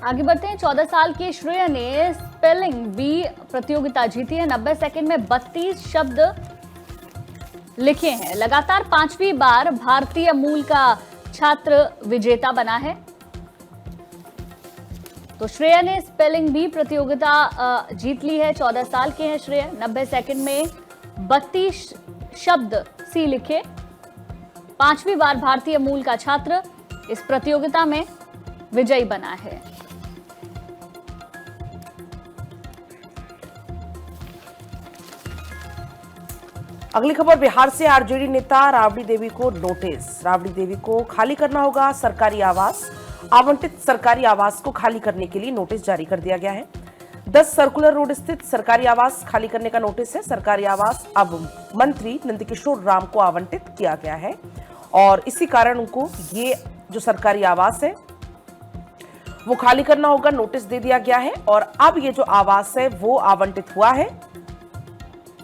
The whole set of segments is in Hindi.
आगे बढ़ते हैं। 14 साल के श्रेया ने स्पेलिंग बी प्रतियोगिता जीती है। 90 सेकंड में 32 शब्द लिखे हैं। लगातार 5वीं बार भारतीय मूल का छात्र विजेता बना है। तो श्रेया ने स्पेलिंग बी प्रतियोगिता जीत ली है। 14 साल के हैं श्रेया। 90 सेकंड में 32 शब्द सी लिखे। 5वीं बार भारतीय मूल का छात्र इस प्रतियोगिता में विजयी बना है। अगली खबर बिहार से। आरजेडी नेता राबड़ी देवी को नोटिस। राबड़ी देवी को खाली करना होगा सरकारी आवास। आवंटित सरकारी आवास को खाली करने के लिए नोटिस जारी कर दिया गया है। 10 सर्कुलर रोड स्थित सरकारी आवास खाली करने का नोटिस है। सरकारी आवास अब मंत्री नंदकिशोर राम को आवंटित किया गया है और इसी कारण उनको ये जो सरकारी आवास है वो खाली करना होगा। नोटिस दे दिया गया है और अब ये जो आवास है वो आवंटित हुआ है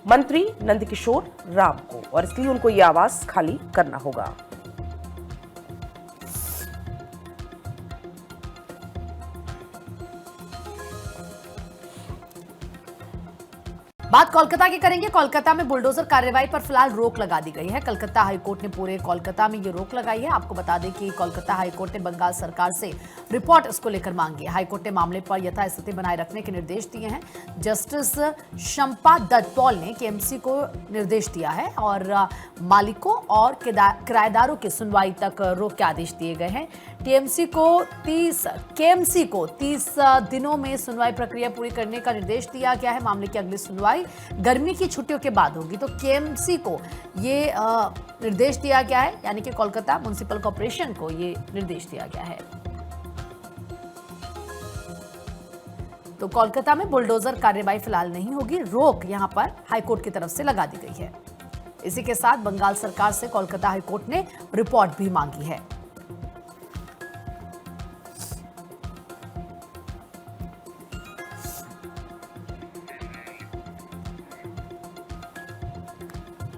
मंत्री नंदकिशोर राम को और इसलिए उनको यह आवास खाली करना होगा। बात कोलकाता की करेंगे। कोलकाता में बुलडोजर कार्रवाई पर फिलहाल रोक लगा दी गई है। कलकत्ता हाईकोर्ट ने पूरे कोलकाता में ये रोक लगाई है। आपको बता दें कि कोलकाता हाईकोर्ट ने बंगाल सरकार से रिपोर्ट इसको लेकर मांगी है। हाईकोर्ट ने मामले पर यथास्थिति बनाए रखने के निर्देश दिए हैं। जस्टिस शंपा दत्त पॉल ने केएमसी को निर्देश दिया है और मालिकों और किराएदारों की सुनवाई तक रोक के आदेश दिए गए हैं। केएमसी को 30 दिनों में सुनवाई प्रक्रिया पूरी करने का निर्देश दिया गया है। मामले की अगली सुनवाई गर्मी की छुट्टियों के बाद होगी। तो केएमसी को ये निर्देश दिया गया है, यानी कि कोलकाता म्युनिसिपल कॉर्पोरेशन को ये निर्देश दिया गया है। तो कोलकाता में बुलडोजर कार्रवाई फिलहाल नहीं होगी। रोक यहां पर हाईकोर्ट की तरफ से लगा दी गई है। इसी के साथ बंगाल सरकार से कोलकाता हाईकोर्ट ने रिपोर्ट भी मांगी है।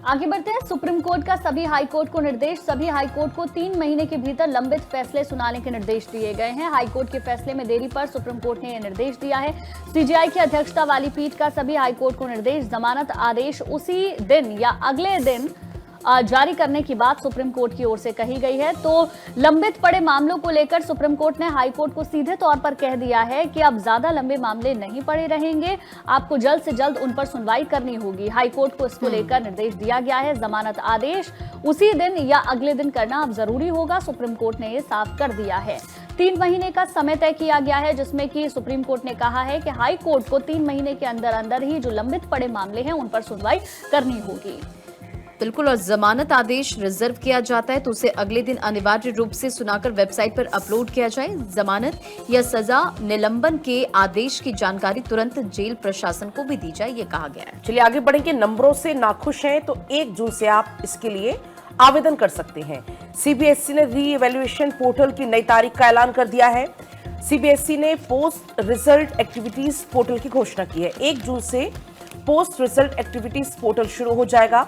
आगे बढ़ते हैं। सुप्रीम कोर्ट का सभी हाई कोर्ट को निर्देश। सभी हाई कोर्ट को 3 महीने के भीतर लंबित फैसले सुनाने के निर्देश दिए गए हैं। हाई कोर्ट के फैसले में देरी पर सुप्रीम कोर्ट ने यह निर्देश दिया है। सीजेआई की अध्यक्षता वाली पीठ का सभी हाई कोर्ट को निर्देश। जमानत आदेश उसी दिन या अगले दिन जारी करने की बात सुप्रीम कोर्ट की ओर से कही गई है। तो लंबित पड़े मामलों को लेकर सुप्रीम कोर्ट ने हाई कोर्ट को सीधे तौर पर कह दिया है कि अब ज्यादा लंबे मामले नहीं पड़े रहेंगे, आपको जल्द से जल्द उन पर सुनवाई करनी होगी। हाई कोर्ट को इसको लेकर निर्देश दिया गया है। जमानत आदेश उसी दिन या अगले दिन करना अब जरूरी होगा। सुप्रीम कोर्ट ने यह साफ कर दिया है। 3 महीने का समय तय किया गया है, जिसमें कि सुप्रीम कोर्ट ने कहा है कि हाई कोर्ट को 3 महीने के अंदर अंदर ही जो लंबित पड़े मामले हैं उन पर सुनवाई करनी होगी। बिल्कुल। और जमानत आदेश रिजर्व किया जाता है तो उसे अगले दिन अनिवार्य रूप से सुनाकर वेबसाइट पर अपलोड किया जाए। जमानत या सजा निलंबन के आदेश की जानकारी तुरंत जेल प्रशासन को भी दी जाए, ये कहा गया है। चलिए आगे बढ़ेंगे। नंबरों से नाखुश हैं तो 1 जून से आप इसके लिए आवेदन कर सकते हैं। सीबीएसई ने री इवैल्यूएशन पोर्टल की नई तारीख का ऐलान कर दिया है। सीबीएसई ने पोस्ट रिजल्ट एक्टिविटीज पोर्टल की घोषणा की है। 1 जून से पोस्ट रिजल्ट एक्टिविटीज पोर्टल शुरू हो जाएगा।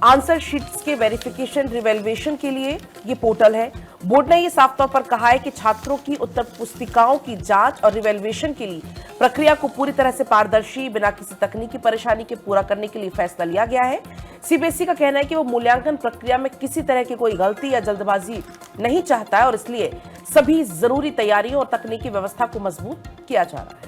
आंसर शीट्स के वेरिफिकेशन रिवैल्यूएशन के लिए ये पोर्टल है। बोर्ड ने ये साफ तौर पर कहा है कि छात्रों की उत्तर पुस्तिकाओं की जांच और रिवैल्यूएशन के लिए प्रक्रिया को पूरी तरह से पारदर्शी, बिना किसी तकनीकी परेशानी के पूरा करने के लिए फैसला लिया गया है। सीबीएसई का कहना है कि वो मूल्यांकन प्रक्रिया में किसी तरह की कोई गलती या जल्दबाजी नहीं चाहता है और इसलिए सभी जरूरी तैयारियों और तकनीकी व्यवस्था को मजबूत किया जा रहा है।